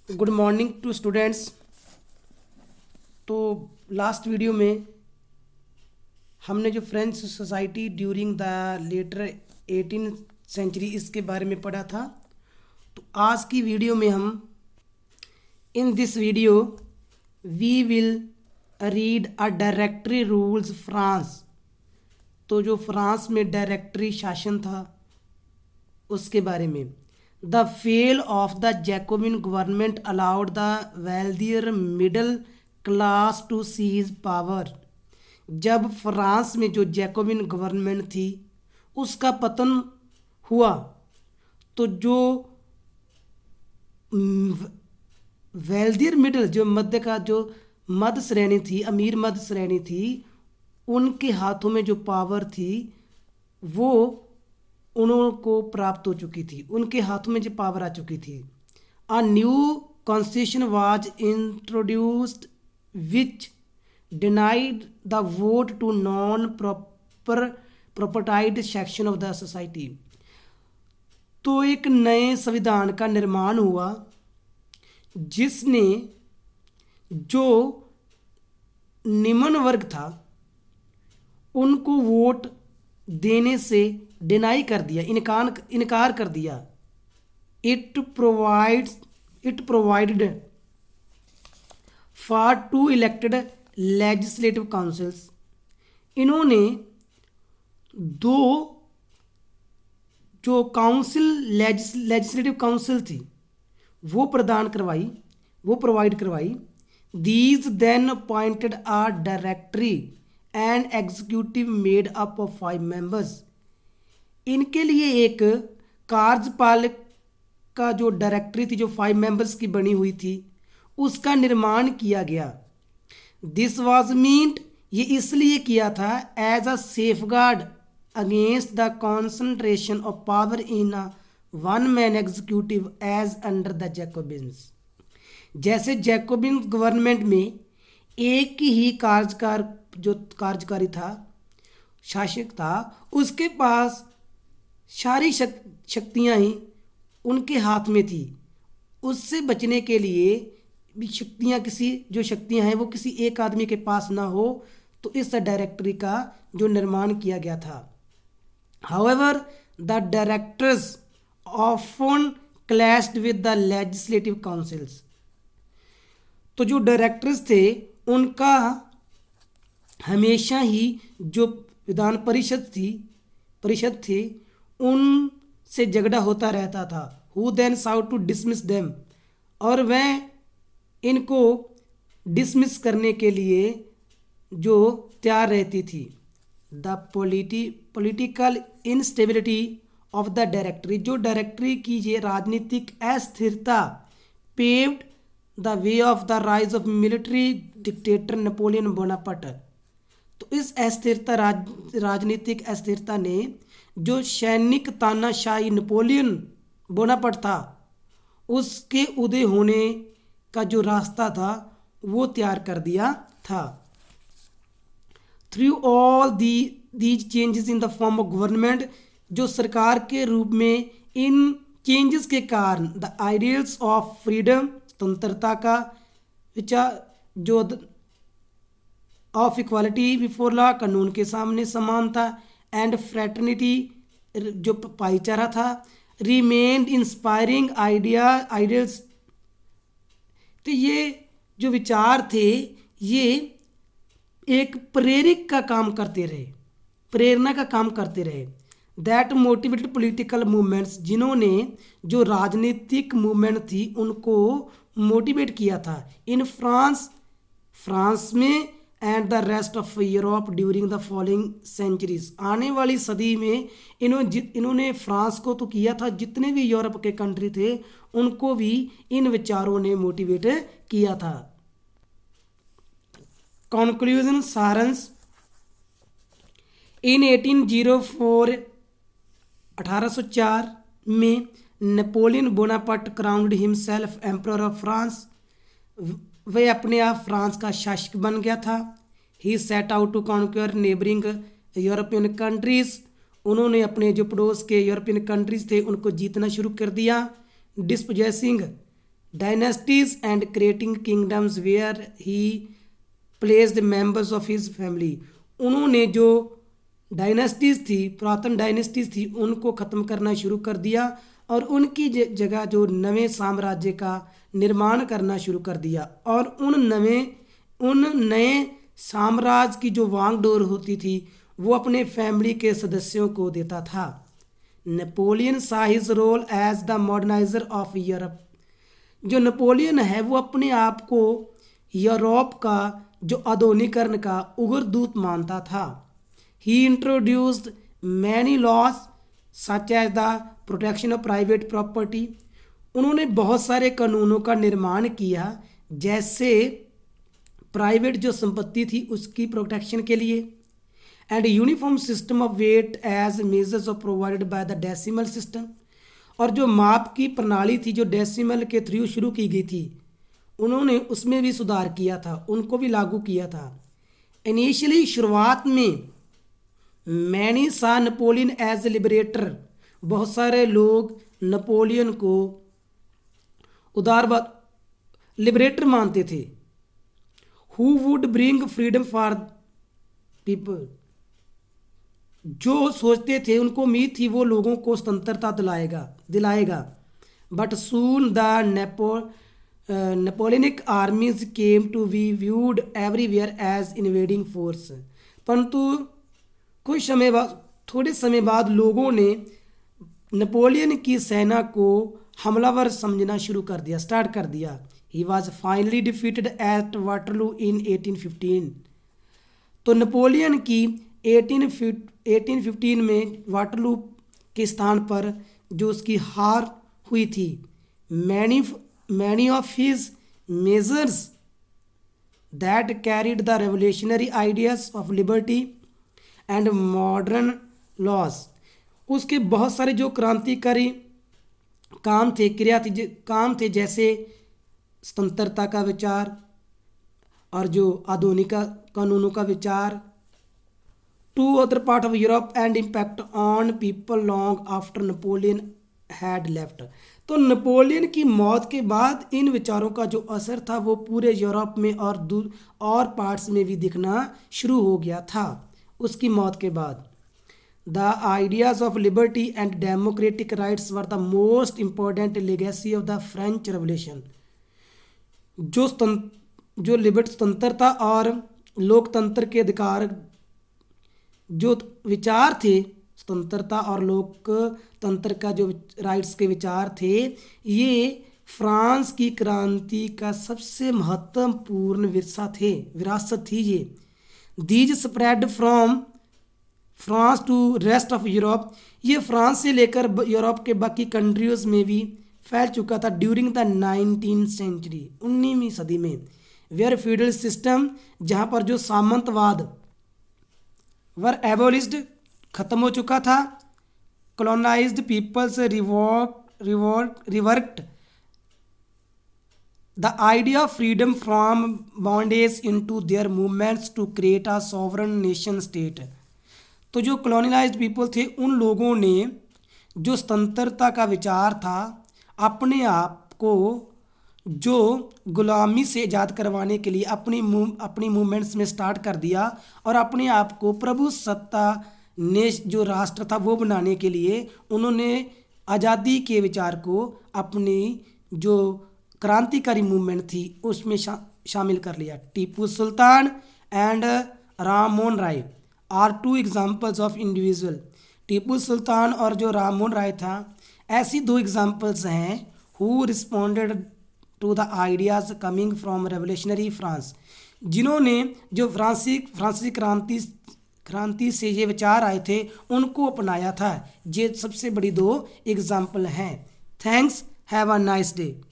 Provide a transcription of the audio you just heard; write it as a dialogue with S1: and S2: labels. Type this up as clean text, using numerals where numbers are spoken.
S1: Good morning to students. तो last video में हमने जो French society during the latter 18 century इसके बारे में पढ़ा था। तो आज की वीडियो में हम in this video we will read a directory rules France. तो जो फ्रांस में डायरेक्टरी शासन था उसके बारे में। The fall of the Jacobin government allowed the wealthier middle class to seize power. जब फ्रांस में जो जैकोबिन गवर्नमेंट थी उसका पतन हुआ तो जो वेल्दियर मिडल जो मध्य श्रेणी थी, अमीर मध्य श्रेणी थी, उनके हाथों में जो पावर थी वो उनको प्राप्त हो चुकी थी, उनके हाथों में जो पावर आ चुकी थी। A new constitution was introduced which denied the vote to non propertied section of the society. तो एक नए संविधान का निर्माण हुआ जिसने जो निम्न वर्ग था उनको वोट देने से डिनाई कर दिया, इनकार कर दिया। It provided for two elected legislative councils. इन्होंने दो जो काउंसिल लेजिस्लेटिव काउंसिल थी वो प्रोवाइड करवाई। These then appointed a directory and executive made up of 5 members. इनके लिए एक कार्यपालक का जो डायरेक्टरी थी जो 5 मेंबर्स की बनी हुई थी उसका निर्माण किया गया। दिस वाज मीन्ड, ये इसलिए किया था, as a safeguard against the concentration of power in a one man executive as under the Jacobins. जैसे जैकोबिन गवर्नमेंट में एक ही कार्यकारी था, शासक था, उसके पास सारी शक्तियां ही उनके हाथ में थी। उससे बचने के लिए भी शक्तियां हैं वो किसी एक आदमी के पास ना हो, तो इस डायरेक्टरी का जो निर्माण किया गया था। However the directors often clashed with the legislative councils. तो जो डायरेक्टर्स थे उनका हमेशा ही जो विधान परिषद थी उनसे झगड़ा होता रहता था। Who then sought to dismiss them, और वह इनको डिसमिस करने के लिए जो तैयार रहती थी। The political instability of the directory, जो डायरेक्टरी की ये राजनीतिक अस्थिरता paved the way of the rise of military dictator Napoleon Bonaparte. तो इस अस्थिरता राजनीतिक अस्थिरता ने जो सैनिक तानाशाही नेपोलियन बोनापार्ट था उसके उदय होने का जो रास्ता था वो तैयार कर दिया था। Through all these changes in the form of government, जो सरकार के रूप में इन चेंजेस के कारण द आइडियल्स ऑफ फ्रीडम, स्वतंत्रता का विचार, जो ऑफ इक्वालिटी बिफोर लॉ, कानून के सामने समानता, एंड फ्रेटर्निटी जो भाईचारा था, रिमेन्ड इंस्पायरिंग आइडियल्स। तो ये जो विचार थे ये एक प्रेरक का काम करते रहे, प्रेरणा का काम करते रहे। दैट मोटिवेटेड पॉलिटिकल मूवमेंट्स, जिन्होंने जो राजनीतिक मूवमेंट थी उनको मोटिवेट किया था इन फ्रांस में and the rest of Europe during the following centuries. आने वाली सदी में इन्होंने फ्रांस को तो किया था, जितने भी यूरोप के कंट्री थे उनको भी इन विचारों ने मोटिवेट किया था। कंक्लूजन, सारांश। इन 1804 में Napoleon Bonaparte crowned himself emperor of France. वह अपने आप फ्रांस का शासक बन गया था। He set out to conquer neighbouring European countries. उन्होंने अपने जो पड़ोस के यूरोपियन कंट्रीज थे उनको जीतना शुरू कर दिया। Dispossessing dynasties and creating kingdoms where he placed members of his family. उन्होंने जो डायनेस्टीज थी, पुरातन डायनेस्टीज थी, उनको ख़त्म करना शुरू कर दिया और उनकी जगह जो नए साम्राज्य का निर्माण करना शुरू कर दिया। और उन नए साम्राज्य की जो वांगडोर होती थी वो अपने फैमिली के सदस्यों को देता था। Napoleon saw his role as the moderniser of Europe. जो नेपोलियन है वो अपने आप को यूरोप का जो आधुनिकरण का उग्रदूत मानता था। He introduced many laws such as the protection of private property. उन्होंने बहुत सारे कानूनों का निर्माण किया, जैसे प्राइवेट जो संपत्ति थी उसकी प्रोटेक्शन के लिए। And uniform system of weight as measures of provided by the decimal system. और जो माप की प्रणाली थी जो डेसिमल के थ्रू शुरू की गई थी, उन्होंने उसमें भी सुधार किया था, उनको भी लागू किया था। इनिशियली शुरुआत में मैनी सा नेपोलियन एज लिबरेटर। बहुत सारे लोग नेपोलियन को उदारवाद लिबरेटर मानते थे। Who would bring freedom for people. जो सोचते थे, उनको उम्मीद थी वो लोगों को स्वतंत्रता दिलाएगा। But soon the Napoleonic armies came to be viewed everywhere as invading force. परंतु थोड़े समय बाद लोगों ने नेपोलियन की सेना को हमलावर समझना स्टार्ट कर दिया। He was finally defeated at Waterloo in 1815। तो नेपोलियन की 1815 में वाटरलू के स्थान पर जो उसकी हार हुई थी, many of his measures that carried the revolutionary ideas of liberty and modern laws. उसके बहुत सारे जो क्रांतिकारी काम थे, जैसे स्वतंत्रता का विचार और जो आधुनिक कानूनों का विचार। To other part of Europe and impact on people long after Napoleon had left. तो नेपोलियन की मौत के बाद इन विचारों का जो असर था वो पूरे यूरोप में और पार्ट्स में भी दिखना शुरू हो गया था उसकी मौत के बाद। The ideas of liberty and democratic rights were the most important legacy of the French revolution. जो स्वतंत्रता और लोकतंत्र के अधिकार जो विचार थे, स्वतंत्रता और लोकतंत्र का जो राइट्स के विचार थे, ये फ्रांस की क्रांति का सबसे महत्वपूर्ण विरासत थी। ये these spread from France to rest of Europe. ये फ्रांस से लेकर यूरोप के बाकी कंट्रीज में भी फैल चुका था ड्यूरिंग द 19th सेंचुरी, 19वीं सदी में। वेयर फ्यूडल सिस्टम, जहाँ पर जो सामंतवाद वर एबोलिश्ड, खत्म हो चुका था। Colonised peoples revert the idea of freedom from bondage into their movements to create a sovereign nation state. तो जो कॉलोनाइज्ड पीपल थे, उन लोगों ने जो स्वतंत्रता का विचार था, अपने आप को जो गुलामी से आज़ाद करवाने के लिए अपनी मूवमेंट्स में स्टार्ट कर दिया और अपने आप को प्रभुसत्ता ने जो राष्ट्र था वो बनाने के लिए उन्होंने आज़ादी के विचार को अपनी जो क्रांतिकारी मूवमेंट थी उसमें शामिल कर लिया। Tipu Sultan and Ram Mohan Roy are two examples of individual. Tipu Sultan और जो राम मोहन राय था, ऐसी दो एग्जाम्पल्स हैं who responded to the ideas coming from revolutionary France, जिन्होंने जो फ्रांसीसी क्रांति से ये विचार आए थे उनको अपनाया था। ये सबसे बड़ी दो एग्जाम्पल हैं। Thanks, have a nice day.